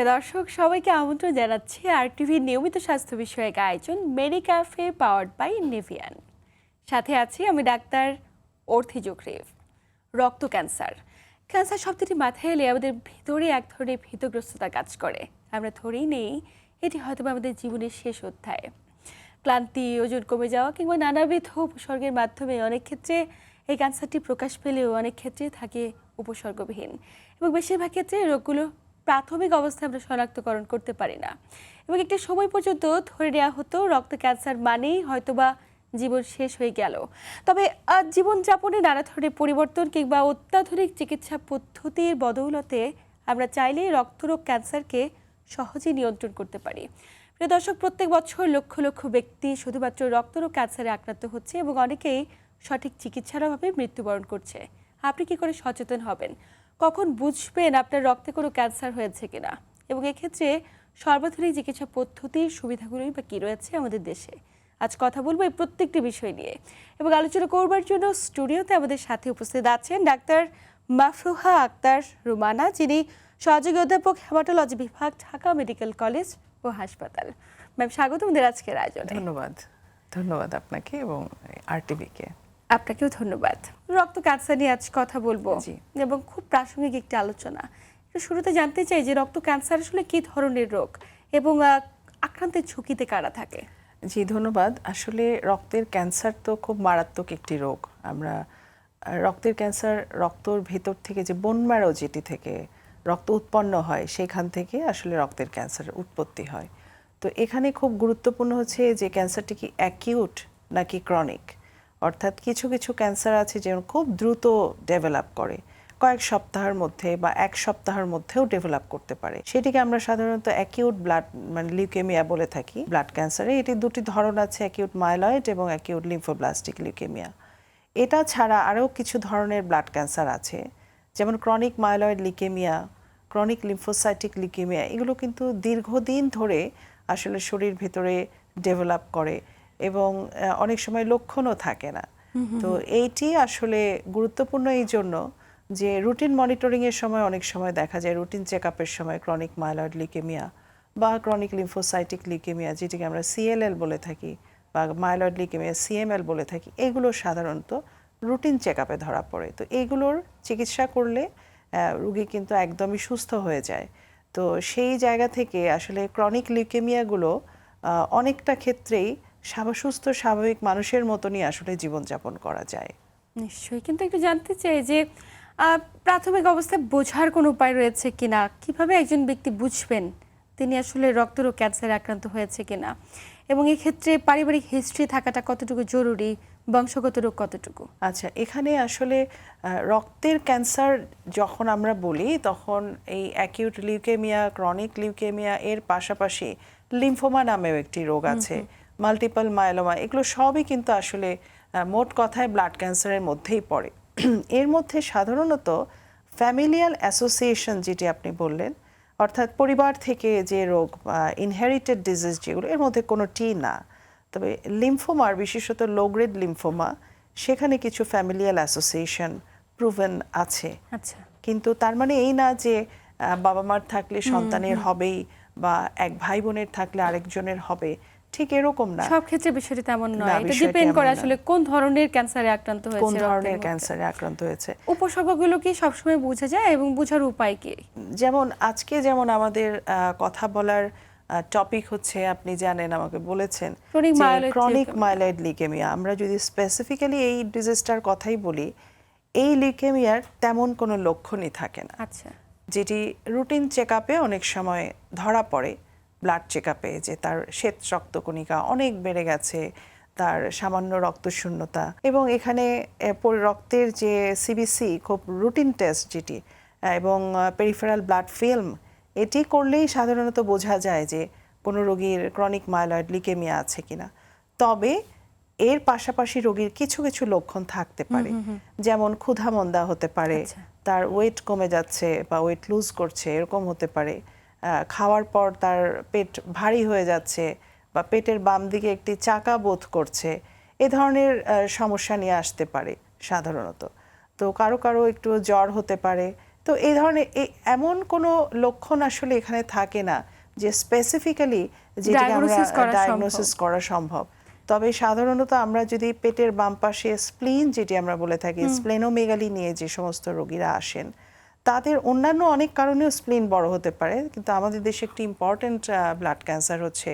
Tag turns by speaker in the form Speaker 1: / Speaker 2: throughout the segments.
Speaker 1: প্রিয় দর্শক সবাইকে আমন্ত্রণ জানাচ্ছি আরটিভির নিয়মিত স্বাস্থ্য বিষয়ক আয়োজন মেডি ক্যাফে পাওয়ার্ড বাই নেভিয়ান। সাথে আছি আমি ডাক্তার অর্থি জোকরিফ। রক্ত ক্যান্সার শব্দটি মাথায় এলে আমাদের ভিতরে এক ধরনের ভীতগ্রস্ততা কাজ করে। আমরা ধরেই নেই এটি হয়তো আমাদের জীবনের শেষ অধ্যায়। ক্লান্তি, ওজন কমে যাওয়া কিংবা নানাবিধ উপসর্গের মাধ্যমে অনেক ক্ষেত্রে এই ক্যান্সারটি প্রকাশ পেলেও অনেক ক্ষেত্রে থাকে উপসর্গবিহীন এবং বেশিরভাগ ক্ষেত্রে রোগগুলো প্রাথমিক অবস্থায় আমরা শনাক্তকরণ করতে পারি না এবং একটা সময় পর্যন্ত ধরে নেওয়া হতো রক্ত ক্যান্সার মানেই হয়তোবা জীবন শেষ হয়ে গেল। তবে জীবনযাপনে নানা ধরনের পরিবর্তন কিংবা অত্যাধুনিক চিকিৎসা পদ্ধতির বদৌলতে আমরা চাইলেই রক্তরোগ ক্যান্সারকে সহজেই নিয়ন্ত্রণ করতে পারি। প্রিয় দর্শক, প্রত্যেক বছর লক্ষ লক্ষ ব্যক্তি শুধুমাত্র রক্তরোগ ক্যান্সারে আক্রান্ত হচ্ছে এবং অনেকেই সঠিক চিকিৎসার অভাবে মৃত্যুবরণ করছে। আপনি কি করে সচেতন হবেন? কখন বুঝবেন আপনার রক্তে কোনো ক্যান্সার হয়েছে কিনা? এবং এক্ষেত্রে সর্বাধুনিক চিকিৎসা পদ্ধতির সুবিধাগুলোই বা কী রয়েছে আমাদের দেশে? আজ কথা বলবো এই প্রত্যেকটি বিষয় নিয়ে এবং আলোচনা করবার জন্য স্টুডিওতে আমাদের সাথে উপস্থিত আছেন ডাক্তার মাফরুহা আক্তার রুমানা, যিনি সহযোগী অধ্যাপক হেমাটোলজি বিভাগ, ঢাকা মেডিকেল কলেজ ও হাসপাতাল। ম্যাম, স্বাগত আমাদের আজকের আয়োজনে।
Speaker 2: ধন্যবাদ আপনাকে এবং আরটিভিকে।
Speaker 1: আপনাকেও ধন্যবাদ। রক্ত ক্যান্সার নিয়ে আজ কথা বলবো এবং খুব প্রাসঙ্গিক একটি আলোচনা। শুরুতে জানতে চাই যে রক্ত ক্যান্সার আসলে কি ধরনের রোগ এবং আক্রান্তের ঝুঁকিতে কারা থাকে?
Speaker 2: জি ধন্যবাদ। আসলে রক্তের ক্যান্সার তো খুব মারাত্মক একটি রোগ। আমরা রক্তের ক্যান্সার রক্তর ভেতর থেকে যে বোন ম্যারো যেটি থেকে রক্ত উৎপন্ন হয় সেখান থেকে আসলে রক্তের ক্যান্সারের উৎপত্তি হয়। তো এখানে খুব গুরুত্বপূর্ণ হচ্ছে যে ক্যান্সারটি কি অ্যাকিউট নাকি ক্রনিক। অর্থাৎ কিছু কিছু ক্যান্সার আছে যেমন খুব দ্রুত ডেভেলপ করে, কয়েক সপ্তাহের মধ্যে বা এক সপ্তাহের মধ্যেও ডেভেলপ করতে পারে। সেটিকে আমরা সাধারণত অ্যাকিউট ব্লাড লিউকেমিয়া বলে থাকি। ব্লাড ক্যান্সারে এটি দুটি ধরন আছে, অ্যাকিউট মাইলয়েড এবং অ্যাকিউট লিম্ফোব্লাস্টিক লিউকেমিয়া। এটা ছাড়া আরও কিছু ধরনের ব্লাড ক্যান্সার আছে, যেমন chronic myeloid leukaemia, chronic lymphocytic leukaemia. এগুলো কিন্তু দীর্ঘদিন ধরে আসলে শরীর ভেতরে ডেভেলপ করে এবং অনেক সময় লক্ষণও থাকে না। তো এইটি আসলে গুরুত্বপূর্ণ এই জন্য যে রুটিন মনিটরিংয়ের সময় অনেক সময় দেখা যায়, রুটিন চেক আপের সময় ক্রনিক মাইলয়েড লিউকেমিয়া বা ক্রনিক লিম্ফোসাইটিক লিউকেমিয়া, যেটিকে আমরা সিএলএল বলে থাকি, বা মাইলয়েড লিউকেমিয়া সিএমএল বলে থাকি, এগুলো সাধারণত রুটিন চেক আপে ধরা পড়ে। তো এইগুলোর চিকিৎসা করলে রোগী কিন্তু একদমই সুস্থ হয়ে যায়। তো সেই জায়গা থেকে আসলে ক্রনিক লিউকেমিয়াগুলো অনেকটা ক্ষেত্রেই সুস্থ স্বাভাবিক মানুষের মতনই আসলে জীবনযাপন করা যায়।
Speaker 1: নিশ্চয়ই, কিন্তু একটু জানতে চাই যে প্রাথমিক অবস্থায় বোঝার কোনো উপায় রয়েছে কিনা? কিভাবে একজন ব্যক্তি বুঝবেন তিনি আসলে রক্তরোগ ক্যান্সারে আক্রান্ত হয়েছে কিনা, এবং এই ক্ষেত্রে পারিবারিক হিস্ট্রি থাকাটা কতটুকু জরুরি, বংশগত রোগ কতটুকু?
Speaker 2: আচ্ছা, এখানে আসলে রক্তের ক্যান্সার যখন আমরা বলি তখন এই অ্যাকিউট লিউকেমিয়া, ক্রনিক লিউকেমিয়া এর পাশাপাশি লিম্ফোমা নামেও একটি রোগ আছে, মাল্টিপল মায়োলোমা, এগুলো সবই কিন্তু আসলে মোট কথায় ব্লাড ক্যান্সারের মধ্যেই পড়ে। এর মধ্যে সাধারণত ফ্যামিলিয়াল অ্যাসোসিয়েশন যেটি আপনি বললেন, অর্থাৎ পরিবার থেকে যে রোগ, ইনহেরিটেড ডিজিজ যেগুলো, এর মধ্যে কোনোটি না। তবে লিম্ফোমার, বিশেষত লো গ্রেড লিম্ফোমা, সেখানে কিছু ফ্যামিলিয়াল অ্যাসোসিয়েশন প্রুভেন আছে।
Speaker 1: আচ্ছা,
Speaker 2: কিন্তু তার মানে এই না যে বাবা মার থাকলে সন্তানের হবেই বা এক ভাই বোনের থাকলে আরেকজনের হবে, ঠিক এরকম না।
Speaker 1: সব ক্ষেত্রে বিষয়টি তেমন নয়। এটা ডিপেন্ড করে আসলে কোন ধরনের ক্যান্সারে আক্রান্ত হয়েছে,
Speaker 2: কোন ধরনের ক্যান্সারে আক্রান্ত হয়েছে।
Speaker 1: উপসর্গগুলো কি সবসময় বোঝা যায় এবং বোঝার উপায় কি?
Speaker 2: যেমন আজকে যেমন আমাদের কথা বলার টপিক হচ্ছে, আপনি জানেন, আমাকে বলেছেন ক্রনিক মাইলয়েড লিউকেমিয়া। আমরা যদি স্পেসিফিক্যালি এই ডিজিজটার কথাই বলি, এই লিউকেমিয়ার তেমন কোনো লক্ষণই থাকে না।
Speaker 1: আচ্ছা,
Speaker 2: যেটি রুটিন চেক আপে অনেক সময় ধরা পড়ে, ব্লাড চেক আপে, যে তার শ্বেত রক্তকণিকা অনেক বেড়ে গেছে, তার সামান্য রক্তশূন্যতা, এবং এখানে রক্তের যে সিবিসি খুব রুটিন টেস্ট যেটি, এবং পেরিফেরাল ব্লাড ফিল্ম, এটি করলেই সাধারণত বোঝা যায় যে কোনো রোগীর ক্রনিক মাইলয়েড লিউকেমিয়া আছে কিনা। তবে এর পাশাপাশি রোগীর কিছু কিছু লক্ষণ থাকতে পারে, যেমন ক্ষুধামন্দা হতে পারে, তার ওয়েট কমে যাচ্ছে বা ওয়েট লুজ করছে, এরকম হতে পারে। খাওয়ার পর তার পেট ভারী হয়ে যাচ্ছে বা পেটের বাম দিকে একটি চাকা বোধ করছে, এ ধরনের সমস্যা নিয়ে আসতে পারে সাধারণত। তো কারো কারো একটু জ্বর হতে পারে, তো এই ধরনের এমন কোনো লক্ষণ আসলে এখানে থাকে না যে স্পেসিফিক্যালি যেটাকে আমরা ডায়াগনোসিস করা সম্ভব। তবে সাধারণত আমরা যদি পেটের বাম পাশে স্প্লিন যেটি আমরা বলে থাকি, স্প্লেনোমেগালি নিয়ে যে সমস্ত রোগীরা আসেন, তাদের অন্যান্য অনেক কারণেও স্প্লিন বড় হতে পারে, কিন্তু আমাদের দেশে একটি ইম্পর্টেন্ট ব্লাড ক্যান্সার হচ্ছে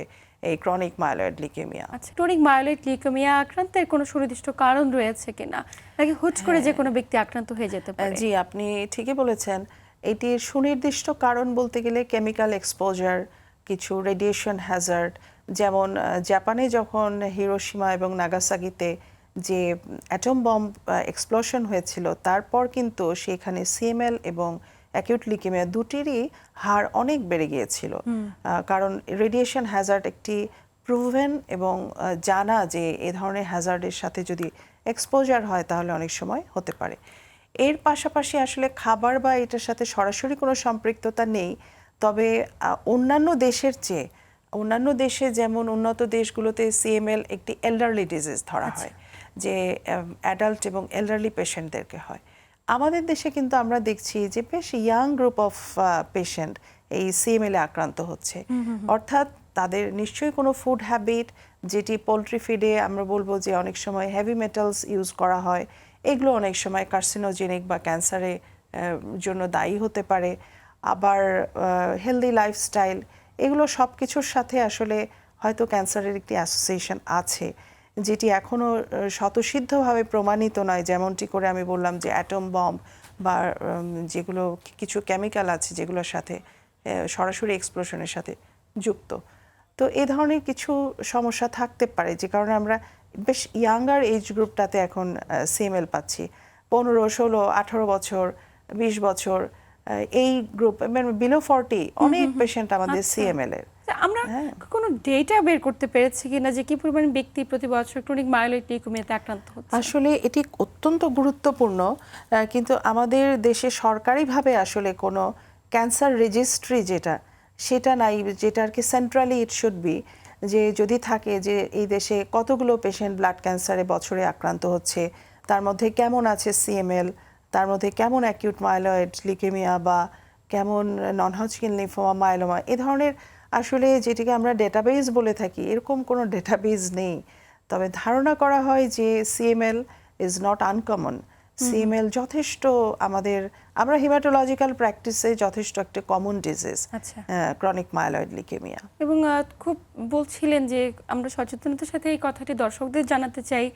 Speaker 2: এই ক্রনিক মাইলয়েড লিউকেমিয়া।
Speaker 1: আচ্ছা, ক্রনিক মাইলয়েড লিউকেমিয়া আক্রান্তের কোনো সুনির্দিষ্ট কারণ রয়েছে কিনা, নাকি হুট করে যে কোনো ব্যক্তি আক্রান্ত হয়ে যেতে পারে?
Speaker 2: জি, আপনি ঠিকই বলেছেন। এটির সুনির্দিষ্ট কারণ বলতে গেলে কেমিক্যাল এক্সপোজার, কিছু রেডিয়েশন হ্যাজার্ড, যেমন জাপানে যখন হিরোশিমা এবং নাগাসাকিতে যে অ্যাটম বম্ব এক্সপ্লোশন হয়েছিল, তারপর কিন্তু সেখানে সিএমএল এবং অ্যাকিউট লিউকেমিয়া দুটিরই হার অনেক বেড়ে গিয়েছিল। কারণ রেডিয়েশন হ্যাজার্ড একটি প্রুভেন এবং জানা যে এ ধরনের হ্যাজার্ডের সাথে যদি এক্সপোজার হয় তাহলে অনেক সময় হতে পারে। এর পাশাপাশি আসলে খাবার বা এটার সাথে সরাসরি কোনো সম্পৃক্ততা নেই, তবে অন্যান্য দেশের চেয়ে অন্যান্য দেশে যেমন উন্নত দেশগুলোতে সিএমএল একটি এল্ডারলি ডিজিজ ধরা হয়, যে অ্যাডাল্ট এবং এল্ডারলি পেশেন্টদেরকে হয়। আমাদের দেশে কিন্তু আমরা দেখছি যে বেশ ইয়াং গ্রুপ অফ পেশেন্ট এই সিএমএল-এ আক্রান্ত হচ্ছে। অর্থাৎ তাদের নিশ্চয়ই কোনো ফুড হ্যাবিট, যেটি পোলট্রি ফিডে আমরা বলবো যে অনেক সময় হেভি মেটালস ইউজ করা হয়, এগুলো অনেক সময় কার্সিনোজেনিক বা ক্যান্সারের জন্য দায়ী হতে পারে। আবার হেলদি লাইফস্টাইল, এগুলো সব কিছুর সাথে আসলে হয়তো ক্যান্সারের একটি অ্যাসোসিয়েশন আছে, যেটি এখনও স্বতঃসিদ্ধভাবে প্রমাণিত নয়। যেমনটি করে আমি বললাম যে অ্যাটম বম্ব বা যেগুলো কিছু কেমিক্যাল আছে যেগুলোর সাথে সরাসরি এক্সপ্লোশনের সাথে যুক্ত। তো এই ধরনের কিছু সমস্যা থাকতে পারে, যে কারণে আমরা বেশ ইয়াঙ্গার এজ গ্রুপটাতে এখন সিএমএল পাচ্ছি। 15, 16, 18 বছর, 20 বছর, এই গ্রুপ বিলো 40 অনেক পেশেন্ট আমাদের সিএমএল এর।
Speaker 1: আমরা কোনো ডেটা বের করতে পেরেছি কিনা যে কি পরিমাণ ব্যক্তি প্রতি বছর ক্রনিক মাইলয়েড লিউকেমিয়াতে আক্রান্ত হচ্ছে?
Speaker 2: আসলে এটি অত্যন্ত গুরুত্বপূর্ণ, কিন্তু আমাদের দেশে সরকারিভাবে আসলে কোনো ক্যান্সার রেজিস্ট্রি সেটা নাই, যেটা আর কি সেন্ট্রালি ইট শুড বি, যে যদি থাকে যে এই দেশে কতগুলো পেশেন্ট ব্লাড ক্যান্সারে বছরে আক্রান্ত হচ্ছে, তার মধ্যে কেমন আছে সিএমএল, তার মধ্যে কেমন অ্যাকিউট মাইলয়েড লিউকেমিয়া বা কেমন নন হজকিন লিম্ফোমা, মাইলোমা, এ ধরনের আসলে যেটিকে আমরা ডেটাবেস বলে থাকি, এরকম কোনো ডেটাবেস নেই। তবে ধারণা করা হয় যে CML is not uncommon. CML যথেষ্ট আমরা হিমাটোলজিক্যাল প্র্যাকটিসে যথেষ্ট একটা common disease chronic myeloid leukaemia.
Speaker 1: এবং খুব বলছিলেন যে আমরা সচেতনতার সাথে এই কথাটি দর্শকদের জানাতে চাই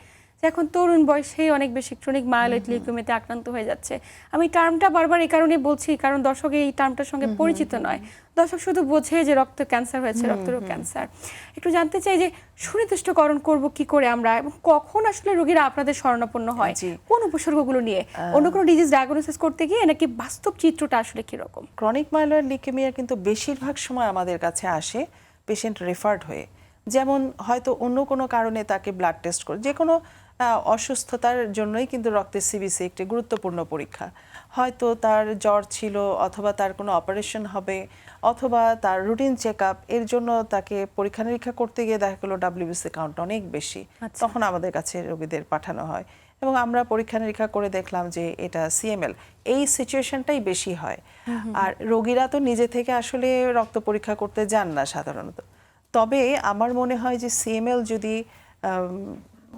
Speaker 1: যে এখন তরুণ বয়সেই অনেক বেশি ক্রনিক মাইলয়েড লিউকেমিয়াতে আক্রান্ত হয়ে যাচ্ছে। আমি টার্মটা বারবার এই কারণে বলছি কারণ দর্শক এই টার্মটার সঙ্গে পরিচিত নয়। দর্শক শুধু বোঝে যে রক্ত ক্যান্সার হয়েছে, রক্তরোগ ক্যান্সার। একটু জানতে চাই যে সুনির্দিষ্টকরণ করব কি করে আমরা, এবং কখন আসলে রোগীরা আপনাদের শরণাপন্ন হয়, কোন উপসর্গগুলো নিয়ে, অন্য কোনো ডিজিজ ডায়াগনোসিস করতে গিয়ে, নাকি বাস্তব চিত্রটা আসলে কি রকম?
Speaker 2: ক্রনিক মাইলয়েড লিউকেমিয়া কিন্তু বেশিরভাগ সময় আমাদের কাছে আসে পেশেন্ট রেফার্ড হয়ে, যেমন হয়তো অন্য কোনো কারণে তাকে ব্লাড টেস্ট করে, যে কোনো অসুস্থতার জন্যই কিন্তু রক্তের সিবিসি একটি গুরুত্বপূর্ণ পরীক্ষা। হয়তো তার জ্বর ছিল, অথবা তার কোনো অপারেশন হবে, অথবা তার রুটিন চেক আপ, এর জন্য তাকে পরীক্ষা নিরীক্ষা করতে গিয়ে দেখা গেলো ডাব্লিউবিসি কাউন্ট অনেক বেশি, তখন আমাদের কাছে রোগীদের পাঠানো হয় এবং আমরা পরীক্ষা নিরীক্ষা করে দেখলাম যে এটা সিএমএল। এই সিচুয়েশনটাই বেশি হয়। আর রোগীরা তো নিজে থেকে আসলে রক্ত পরীক্ষা করতে যান না সাধারণত। তবে আমার মনে হয় যে সিএমএল যদি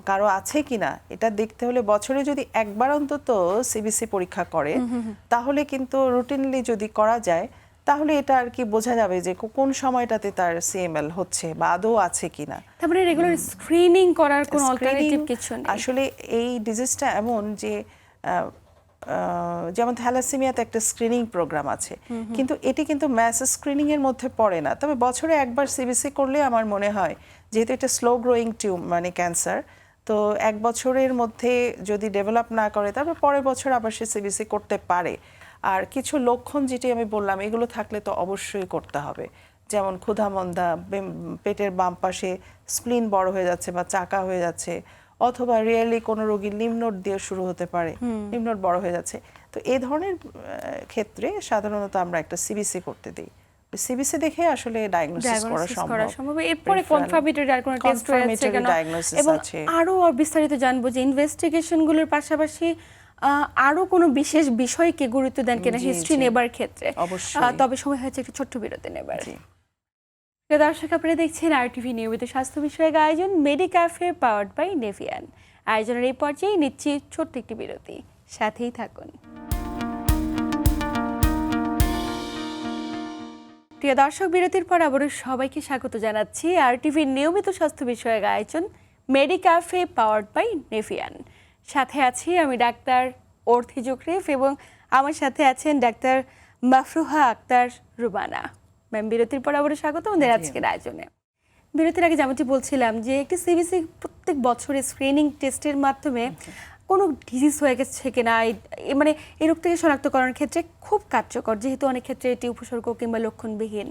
Speaker 2: কারো আছে কিনা এটা দেখতে হলে বছরে যদি একবার অন্তত সিবিসি পরীক্ষা করে, তাহলে কিন্তু রুটিনলি যদি করা যায়, তাহলে এটা আর কি বোঝা যাবে যে কোন সময়টাতে তার সিএমএল হচ্ছে বা আদৌ আছে কিনা।
Speaker 1: তারপরে রেগুলার স্ক্রিনিং করার কোনো অল্টারনেটিভ কিছু নেই?
Speaker 2: আসলে এই ডিজিজটা এমন যে যেমন থ্যালাসেমিয়াতে একটা স্ক্রিনিং প্রোগ্রাম আছে, কিন্তু এটি কিন্তু ম্যাস স্ক্রিনিং এর মধ্যে পড়ে না। তবে বছরে একবার সিবিসি করলে আমার মনে হয়, যেহেতু এটা স্লো গ্রোয়িং মানে ক্যান্সার, তো 1 বছরের মধ্যে যদি ডেভেলপ না করে তারপর পরের বছর আবার সে সিবিসি করতে পারে। আর কিছু লক্ষণ যেটি আমি বললাম, এগুলো থাকলে তো অবশ্যই করতে হবে, যেমন ক্ষুধামন্দা, পেটের বাম পাশে স্প্লিন বড় হয়ে যাচ্ছে বা চাকা হয়ে যাচ্ছে, অথবা রিয়েলি কোনো রোগীর লিম্ফ দিয়ে শুরু হতে পারে, লিম্ফ বড় হয়ে যাচ্ছে। তো এই ধরনের ক্ষেত্রে সাধারণত আমরা একটা সিবিসি করতে দিই। সিবিসি দেখে আসলে ডায়াগনোসিস করা সম্ভব।
Speaker 1: এরপরে কনফার্মেটরি আর কোনো টেস্ট রয়েছে কিনা, এবং আরো বিস্তারিত জানবো যে ইনভেস্টিগেশনগুলোর পাশাপাশি আরো কোনো বিশেষ বিষয়কে গুরুত্ব দেন কিনা
Speaker 2: জি,
Speaker 1: হিস্ট্রি
Speaker 2: জি।
Speaker 1: নেবার ক্ষেত্রে?
Speaker 2: অবশ্যই।
Speaker 1: তবে সময় হয়েছে একটু ছোট্ট বিরতি নেবার।
Speaker 2: জি।
Speaker 1: প্রিয় দর্শক, আপনারা দেখছেন RTV নিয়মিত স্বাস্থ্য বিষয়ক আয়োজন মেডিক্যাফে পাওয়ার্ড বাই নেভিয়ান। আয়োজনের এই পর্যায়ে নিচ্ছি ছোট্ট একটি বিরতি, সাথেই থাকুন। প্রিয় দর্শক, বিরতির পর আবারও সবাইকে স্বাগত জানাচ্ছি RTV নিয়মিত স্বাস্থ্য বিষয়ক আয়োজন মেডিক্যাফে পাওয়ার্ড বাই নেভিয়ান। সাথে আছি আমি ডাক্তার অর্থি জোকরিফ এবং আমার সাথে আছেন ডাক্তার মাফরুহা আক্তার রুবানা। ম্যাম, বিরতির পর আবারও স্বাগত আমাদের আজকের আয়োজনে। বিরতির আগে যেমনটি বলছিলাম যে একটি সিবিসি প্রত্যেক বছরের স্ক্রিনিং টেস্টের মাধ্যমে কোনো ডিজিজ হয়ে গেছে কিনা মানে এই রোগ থেকে শনাক্তকরণের ক্ষেত্রে খুব কার্যকর, যেহেতু অনেক ক্ষেত্রে এটি উপসর্গ কিংবা লক্ষণবিহীন।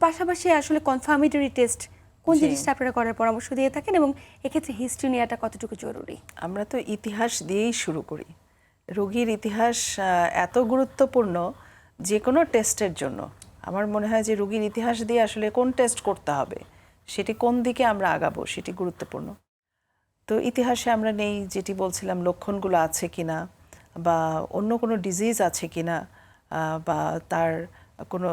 Speaker 1: পাশাপাশি আসলে কনফার্মেটরি টেস্ট কোন
Speaker 2: জি।
Speaker 1: জিনিসটা আপনারা করার পরামর্শ দিয়ে থাকেন এবং এক্ষেত্রে হিস্ট্রি নেওয়াটা কতটুকু জরুরি?
Speaker 2: আমরা তো ইতিহাস দিয়েই শুরু করি। রোগীর ইতিহাস এত গুরুত্বপূর্ণ যে কোনো টেস্টের জন্য। আমার মনে হয় যে রোগীর ইতিহাস দিয়ে আসলে কোন টেস্ট করতে হবে, সেটি কোন দিকে আমরা আগাবো, সেটি গুরুত্বপূর্ণ। তো ইতিহাসে আমরা নেই যেটি বলছিলাম, লক্ষণগুলো আছে কিনা বা অন্য কোনো ডিজিজ আছে কিনা বা তার কোনো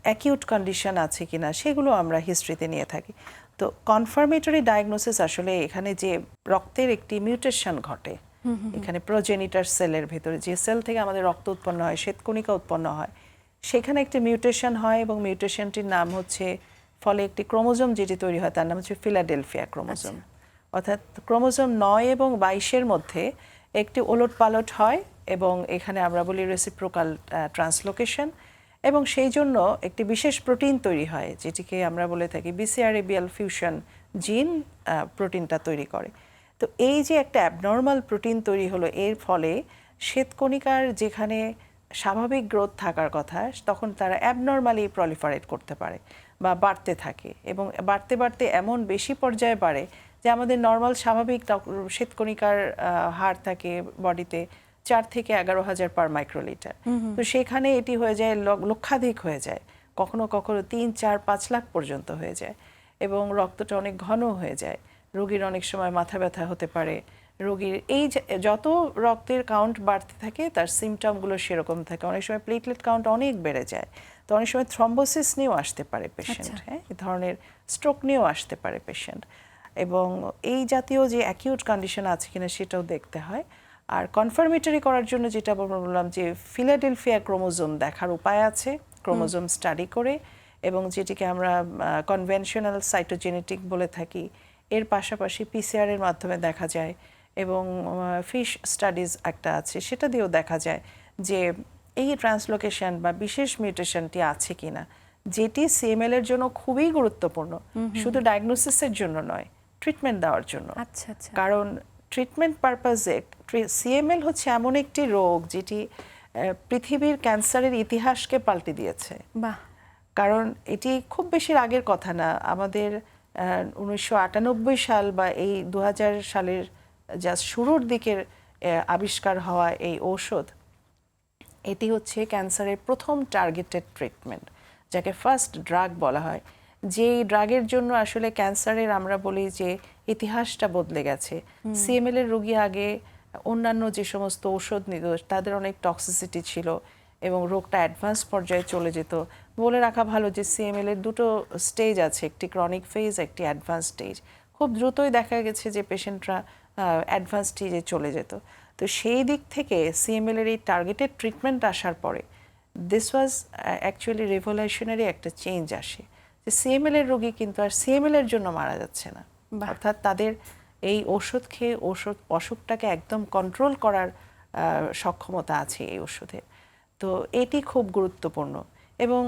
Speaker 2: অ্যাকিউট কন্ডিশন আছে কিনা, সেগুলো আমরা হিস্ট্রিতে নিয়ে থাকি। তো কনফার্মেটরি ডায়াগনোসিস আসলে এখানে যে রক্তের একটি মিউটেশন ঘটে, এখানে প্রোজেনিটার সেলের ভেতরে যে সেল থেকে আমাদের রক্ত উৎপন্ন হয়, শ্বেতকণিকা উৎপন্ন হয়, সেখানে একটি মিউটেশন হয় এবং মিউটেশনটির নাম হচ্ছে, ফলে একটি ক্রোমোজোম যেটি তৈরি হয় তার নাম হচ্ছে ফিলাডেলফিয়া ক্রোমোজোম। অর্থাৎ ক্রোমোজোম 9 এবং 22-এর মধ্যে একটি ওলটপালট হয় এবং এখানে আমরা বলি রেসিপ্রোকাল ট্রান্সলোকেশন, এবং সেই জন্য একটি বিশেষ প্রোটিন তৈরি হয় যেটিকে আমরা বলে থাকি BCR-ABL ফিউশন জিন প্রোটিনটা তৈরি করে। তো এই যে একটা অ্যাবনর্মাল প্রোটিন তৈরি হলো, এর ফলে শ্বেতকণিকার যেখানে স্বাভাবিক গ্রোথ থাকার কথা, তখন তারা অ্যাবনর্মালি প্রলিফারেট করতে পারে বা বাড়তে থাকে, এবং বাড়তে বাড়তে এমন বেশি পর্যায়ে বাড়ে যে আমাদের নর্মাল স্বাভাবিক শ্বেতকণিকার হার থাকে বডিতে 4 থেকে 11,000 পার মাইক্রোলিটার। তো সেখানে এটি হয়ে যায় লক্ষাধিক হয়ে যায়, কখনো কখনো 3, 4, 5 লাখ পর্যন্ত হয়ে যায়, এবং রক্তটা অনেক ঘন হয়ে যায়। রোগীর অনেক সময় মাথা ব্যথা হতে পারে। রোগীর এই যত রক্তের কাউন্ট বাড়তে থাকে তার সিমটমগুলো সেরকম থাকে। অনেক সময় প্লেটলেট কাউন্ট অনেক বেড়ে যায়, তো অনেক সময় থ্রম্বোসিস নিয়েও আসতে পারে পেশেন্ট। হ্যাঁ, এই ধরনের স্ট্রোক নিয়েও আসতে পারে পেশেন্ট, এবং এই জাতীয় যে অ্যাকিউট কন্ডিশন আছে কিনা সেটাও দেখতে হয়। আর কনফার্মেটরি করার জন্য যেটা বললাম যে ফিলাডেলফিয়া ক্রোমোজোম দেখার উপায় আছে, ক্রোমোজোম স্টাডি করে, এবং যেটিকে আমরা কনভেনশনাল সাইটোজেনেটিক বলে থাকি। এর পাশাপাশি PCR এর মাধ্যমে দেখা যায়, এবং ফিশ স্টাডিজ একটা আছে, সেটা দিয়েও দেখা যায় যে এই ট্রান্সলোকেশন বা বিশেষ মিউটেশনটি আছে কিনা, যেটি CML এর জন্য খুবই গুরুত্বপূর্ণ, শুধু ডায়াগনোসিসের জন্য নয়, ট্রিটমেন্ট দেওয়ার জন্য।
Speaker 1: আচ্ছা আচ্ছা।
Speaker 2: কারণ ট্রিটমেন্ট পারপাজে CML হচ্ছে এমন একটি রোগ যেটি পৃথিবীর ক্যান্সারের ইতিহাসকে পাল্টে দিয়েছে।
Speaker 1: বাহ।
Speaker 2: কারণ এটি খুব বেশি আগের কথা না, আমাদের 1998 সাল বা এই 2000 সালের জাস্ট শুরুর দিকের আবিষ্কার হওয়া এই ঔষধ, এটি হচ্ছে ক্যান্সারের প্রথম টার্গেটেড ট্রিটমেন্ট, যাকে ফার্স্ট ড্রাগ বলা হয়। যেই ড্রাগের জন্য আসলে ক্যান্সারের আমরা বলি যে ইতিহাসটা বদলে গেছে। CML এর রোগী আগে অন্যান্য যে সমস্ত ঔষধ নিত তাদের অনেক টক্সিসিটি ছিল এবং রোগটা অ্যাডভান্স পর্যায়ে চলে যেত। বলে রাখা ভালো যে CML এর দুটো স্টেজ আছে, একটি ক্রনিক ফেজ, একটি অ্যাডভান্স স্টেজ। খুব দ্রুতই দেখা গেছে যে পেশেন্টরা অ্যাডভান্স স্টেজে চলে যেত। তো সেই দিক থেকে CML এর এই টার্গেটেড ট্রিটমেন্ট আসার পরে দিস ওয়াজ অ্যাকচুয়ালি রেভলিউশনারি একটা চেঞ্জ আসে, যে CML এর রোগী কিন্তু আর CML এর জন্য মারা যাচ্ছে না, অর্থাৎ তাদের এই ওষুধ খেয়ে অসুখটাকে একদম কন্ট্রোল করার সক্ষমতা আছে এই ওষুধে। তো এটি খুব গুরুত্বপূর্ণ, এবং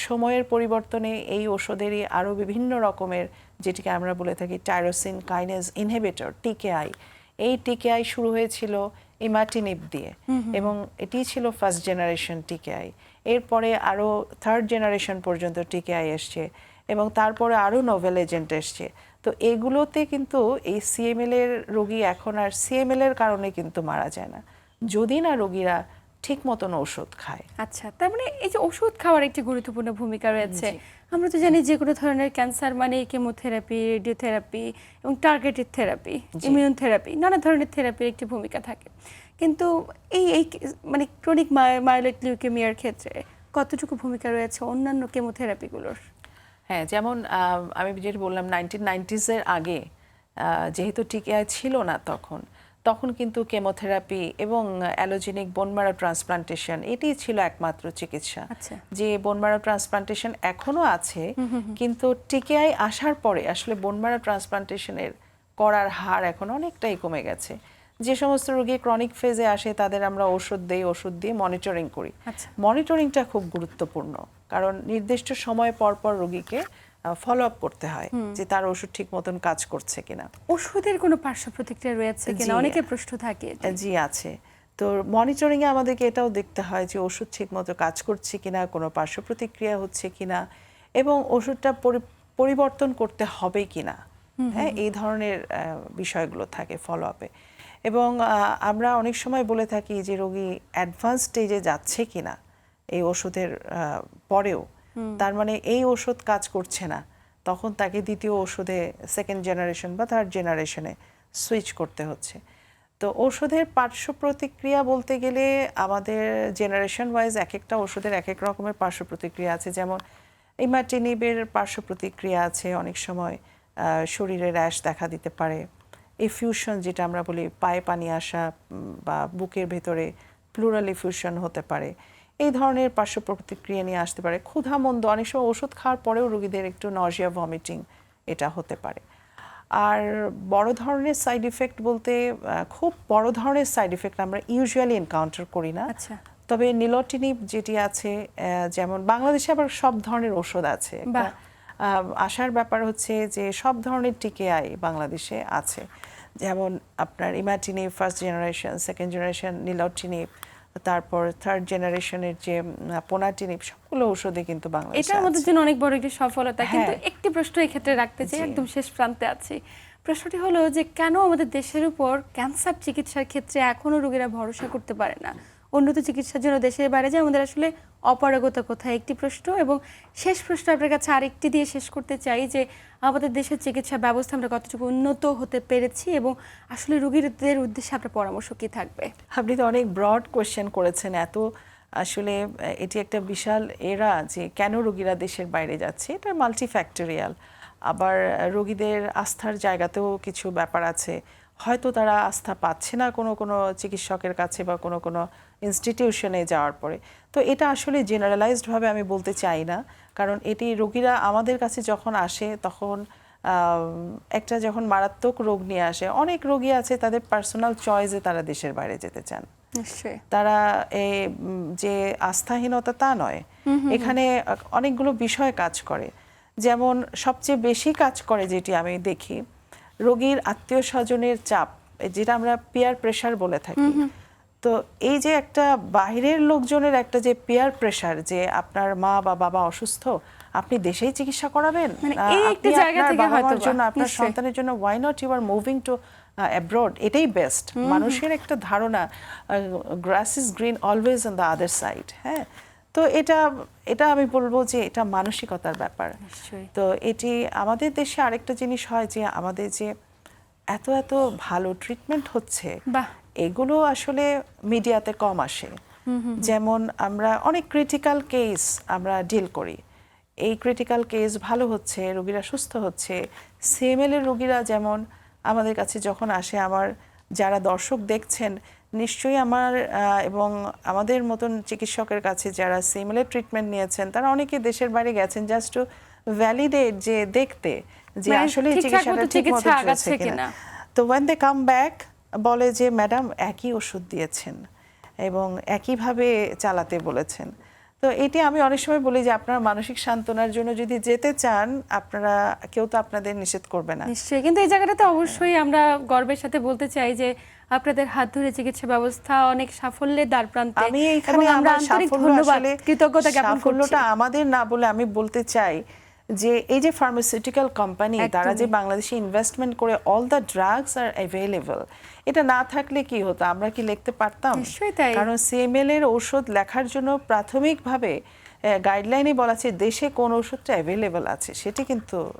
Speaker 2: সময়ের পরিবর্তনে এই ওষুধেরই আরও বিভিন্ন রকমের, যেটিকে আমরা বলে থাকি টাইরোসিন কাইনেজ ইনহিবিটর, TKI। এই TKI শুরু হয়েছিল ইমাটিনিব দিয়ে, এবং এটি ছিল ফার্স্ট জেনারেশন TKI। এরপরে আরও থার্ড জেনারেশন পর্যন্ত TKI এসছে, এবং তারপরে আরও নোভেল এজেন্ট এসছে। তো এগুলোতে কিন্তু এই CML এর রোগী এখন আর CML এর কারণে কিন্তু মারা যায় না, যদি না রোগীরা ঠিক মতন ওষুধ খায়।
Speaker 1: আচ্ছা, তার মানে এই যে ওষুধ খাওয়ার একটি গুরুত্বপূর্ণ ভূমিকা রয়েছে। আমরা তো জানি যে কোনো ধরনের ক্যান্সার মানে কেমোথেরাপি, রেডিওথেরাপি এবং টার্গেটেড থেরাপি, ইমিউন থেরাপি, নানা ধরনের থেরাপির একটি ভূমিকা থাকে। কিন্তু এই এই মানে ক্রনিক মায়েলোইড লিউকেমিয়ার ক্ষেত্রে কতটুকু ভূমিকা রয়েছে অন্যান্য কেমোথেরাপিগুলোর?
Speaker 2: হ্যাঁ, যেমন আমি যেটা বললাম 1990s আগে যেহেতু টিকেআই ছিল না তখন কিন্তু কেমোথেরাপি এবং অ্যালোজেনিক বোন ম্যারো ট্রান্সপ্লান্টেশন এটিই ছিল একমাত্র চিকিৎসা।
Speaker 1: আচ্ছা।
Speaker 2: যে বোন ম্যারো ট্রান্সপ্লান্টেশন এখনো আছে, কিন্তু টিকেআই আসার পরে আসলে বোন ম্যারো ট্রান্সপ্লান্টেশনের করার হার এখন অনেকটাই কমে গেছে। যে সমস্ত রোগী ক্রনিক ফেজে আসে তাদের আমরা ওষুধ দিয়ে মনিটরিং করি।
Speaker 1: আচ্ছা।
Speaker 2: মনিটরিংটা খুব গুরুত্বপূর্ণ, কারণ নির্দিষ্ট সময় পর পর রোগীকে ফলো আপ করতে হয় যে তার ওষুধ ঠিক মতন কাজ করছে কিনা।
Speaker 1: ওষুধের কোনো পার্শ্ব প্রতিক্রিয়া রয়েছে কিনা অনেকের প্রশ্ন থাকে।
Speaker 2: জি আছে। তো মনিটরিং এ আমাদেরকে এটাও দেখতে হয় যে ওষুধ ঠিক মতো কাজ করছে কিনা, কোনো পার্শ্ব প্রতিক্রিয়া হচ্ছে কিনা, এবং ওষুধটা পরিবর্তন করতে হবে কিনা। হ্যাঁ, এই ধরনের বিষয়গুলো থাকে ফলো আপে। এবং আমরা অনেক সময় বলে থাকি যে রোগী অ্যাডভান্স স্টেজে যাচ্ছে কিনা এই ওষুধের পরেও, তার মানে এই ওষুধ কাজ করছে না, তখন তাকে দ্বিতীয় ওষুধে সেকেন্ড জেনারেশন বা থার্ড জেনারেশনে সুইচ করতে হচ্ছে। তো ওষুধের পার্শ্ব প্রতিক্রিয়া বলতে গেলে আমাদের জেনারেশন ওয়াইজ এক একটা ওষুধের এক এক রকমের পার্শ্ব প্রতিক্রিয়া আছে। যেমন ইমাটিনিবের পার্শ্ব প্রতিক্রিয়া আছে, অনেক সময় শরীরে র্যাশ দেখা দিতে পারে। এফিউশন যেটা আমরা বলি, পায়ে পানি আসা বা বুকের ভেতরে প্লুরাল এফিউশন হতে পারে, এই ধরনের পার্শ্ব প্রতিক্রিয়া নিয়ে আসতে পারে। ক্ষুধামন্দ, অনেক সময় ওষুধ খাওয়ার পরেও রোগীদের একটু নজিয়া, ভমিটিং এটা হতে পারে। আর বড় ধরনের সাইড ইফেক্ট বলতে খুব বড় ধরনের সাইড ইফেক্ট আমরা ইউজুয়ালি এনকাউন্টার করি না।
Speaker 1: আচ্ছা।
Speaker 2: তবে নিলোটিনিব যেটি আছে, যেমন বাংলাদেশে আবার সব ধরনের ওষুধ আছে। আসার ব্যাপার হচ্ছে যে সব ধরনের টিকেআই বাংলাদেশে আছে। যেমন আপনার imatinib first generation, second generation nilotinib, তারপর থার্ড জেনারেশনের যে পোনাটিনিব, সবগুলো ওষুধে কিন্তু বাংলাদেশে
Speaker 1: এটা আমাদের জন্য অনেক বড় একটি সফলতা।
Speaker 2: হ্যাঁ।
Speaker 1: কিন্তু একটি প্রশ্ন এই ক্ষেত্রে রাখতে চাই, একদম শেষ প্রান্তে আছি। প্রশ্নটি হলো যে কেন আমাদের দেশের উপর ক্যান্সার চিকিৎসার ক্ষেত্রে এখনো রোগীরা ভরসা করতে পারে না? উন্নত চিকিৎসার জন্য দেশের বাইরে যায়, আমাদের আসলে অপারগতা কোথায়, একটি প্রশ্ন। এবং শেষ প্রশ্ন আপনার কাছে আরেকটি দিয়ে শেষ করতে চাই যে আমাদের দেশের চিকিৎসা ব্যবস্থা আমরা কতটুকু উন্নত হতে পেরেছি এবং আসলে রোগীদের উদ্দেশ্যে আপনার পরামর্শ কি থাকবে?
Speaker 2: আপনি তো অনেক ব্রড কোয়েশ্চেন করেছেন। আসলে এটি একটা বিশাল এরা যে কেন রোগীরা দেশের বাইরে যাচ্ছে, এটা মাল্টিফ্যাক্টরিয়াল। আবার রোগীদের আস্থার জায়গাতেও কিছু ব্যাপার আছে। হয়তো তারা আস্থা পাচ্ছে না কোনো চিকিৎসকের কাছে বা কোনো ইনস্টিটিউশনে যাওয়ার পরে। তো এটা আসলে জেনারেলাইজডভাবে আমি বলতে চাই না, কারণ এটি রোগীরা আমাদের কাছে যখন আসে তখন একটা যখন মারাত্মক রোগ নিয়ে আসে, অনেক রোগী আছে তাদের পার্সোনাল চয়েসে তারা দেশের বাইরে যেতে চান।
Speaker 1: নিশ্চয়ই।
Speaker 2: তারা যে আস্থাহীনতা তা নয়, এখানে অনেকগুলো বিষয় কাজ করে। যেমন সবচেয়ে বেশি কাজ করে যেটি আমি দেখি, রোগীর আত্মীয় স্বজনের চাপ, যেটা আমরা পিয়ার প্রেশার বলে থাকি। তো এই যে একটা বাইরের লোকজনের একটা যে পিয়ার প্রেশার, যে আপনার মা বা বাবা অসুস্থ, আপনি দেশেই চিকিৎসা করাবেন, আপনার সন্তানের জন্য why not you are moving to abroad, এটাই বেস্ট। মানুষের একটা ধারণা, grass is green always on the other side. হ্যাঁ, তো এটা আমি বলবো যে এটা মানসিকতার ব্যাপার। তো এটি আমাদের দেশে আরেকটা জিনিস হয় যে আমাদের যে এত ভালো ট্রিটমেন্ট হচ্ছে, এগুলো আসলে মিডিয়াতে কম আসে। যেমন আমরা অনেক ক্রিটিক্যাল কেস আমরা ডিল করি, এই ক্রিটিক্যাল কেস ভালো হচ্ছে, রোগীরা সুস্থ হচ্ছে। সিএমএল এর রোগীরা যেমন আমাদের কাছে যখন আসে, আমার যারা দর্শক দেখছেন নিশ্চয়ই আমার এবং আমাদের মতন চিকিৎসকের কাছে যারা সিএমএল এর ট্রিটমেন্ট নিয়েছেন, তারা অনেকে দেশের বাইরে গেছেন জাস্ট টু ভ্যালিডেট, যে দেখতে যে আসলে চিকিৎসাটা ঠিকমতো চলছে কিনা। তো when they come back বলে যে ম্যাডাম একই ওষুধ দিয়েছেন এবং একইভাবে চালাতে বলেছেন। তো এটি আমি অনেক সময় বলি যে আপনারা মানসিক সান্ত্বনার জন্য যদি যেতে চান, আপনারা কেউ তো আপনাদের নিষেধ করবে না।
Speaker 1: নিশ্চয়ই। কিন্তু এই জায়গাটাতে অবশ্যই আমরা গর্বের সাথে বলতে চাই যে আপনাদের হাত ধরে চিকিৎসা ব্যবস্থা অনেক সাফল্যের দ্বারপ্রান্তে।
Speaker 2: আমি এইখানে
Speaker 1: আমরা আন্তরিক ধন্যবাদ, কৃতজ্ঞতা জ্ঞাপন করছি।
Speaker 2: সাফল্যটা আমাদের না বলে আমি বলতে চাই যে এই যে ফার্মাসিউটিক্যাল কোম্পানি তারা যে
Speaker 1: একদমই।
Speaker 2: বাংলাদেশে ইনভেস্টমেন্ট করে all the drugs R available, এটা না থাকলে কি হতো, আমরা কি লিখতে পারতাম?
Speaker 1: নিশ্চয়ই তাই।
Speaker 2: কারণ সিএমএল এর ঔষধ লেখার জন্য প্রাথমিকভাবে গাইডলাইনে বলা আছে দেশে কোন ওষুধটা অ্যাভেলেবল আছে, সেটি কিন্তু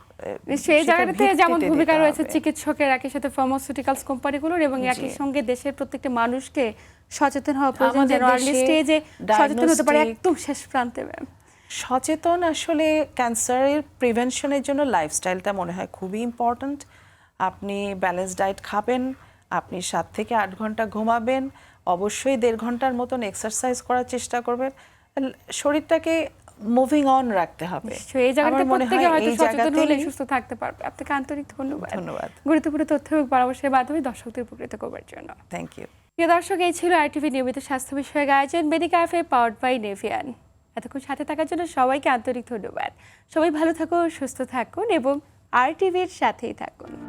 Speaker 1: নিশ্চয়ই এই
Speaker 2: সেটার
Speaker 1: জায়গাটাতে যেমন
Speaker 2: ভিত্তিতে
Speaker 1: ভূমিকা
Speaker 2: দিতে
Speaker 1: রয়েছে
Speaker 2: হবে।
Speaker 1: চিকিৎসকের, একই সাথে ফার্মাসিউটিক্যালস কোম্পানিগুলোর, এবং একই
Speaker 2: জি।
Speaker 1: সঙ্গে দেশের প্রত্যেকটা মানুষকে সচেতন হওয়া প্রয়োজন,
Speaker 2: আমাদের
Speaker 1: যেন আর্লি
Speaker 2: দেশে
Speaker 1: স্টেজে সচেতন হতে পারে
Speaker 2: diagnostic-
Speaker 1: একদম শেষ প্রান্তে ম্যাম।
Speaker 2: সচেতন আসলে ক্যান্সারের প্রিভেনশনের জন্য লাইফস্টাইলটা মনে হয় খুবই ইম্পর্ট্যান্ট। আপনি ব্যালেন্স ডায়েট খাবেন, আপনি 7 থেকে 8 ঘন্টা ঘুমাবেন, অবশ্যই 1.5 ঘন্টার মতন এক্সারসাইজ করার চেষ্টা করবেন, শরীরটাকে মুভিং অন রাখতে হবে।
Speaker 1: নিশ্চয়ই এই জায়গাটা
Speaker 2: আমার মনে
Speaker 1: প্রত্যেকে
Speaker 2: হয়
Speaker 1: হয়তো
Speaker 2: এই
Speaker 1: সচেতন হলে
Speaker 2: জায়গাতেই-
Speaker 1: সুস্থ থাকতে পারবে। আপনাকে আন্তরিক ধন্যবাদ
Speaker 2: ধন্যবাদ।
Speaker 1: গুরুত্বপূর্ণ তথ্য এবং পরামর্শের মাধ্যমে দর্শকদের উপকৃত করবার জন্য।
Speaker 2: Thank you.
Speaker 1: প্রিয় দর্শক, এই ছিল RTV নিয়মিত স্বাস্থ্য বিষয়ক আয়োজন মেডিক্যাফে পাওয়ার্ড বাই নেভিয়ান। এতক্ষণ সাথে থাকার জন্য সবাইকে আন্তরিক ধন্যবাদ। সবাই ভালো থাকুন, সুস্থ থাকুন এবং RTVর সাথেই থাকুন।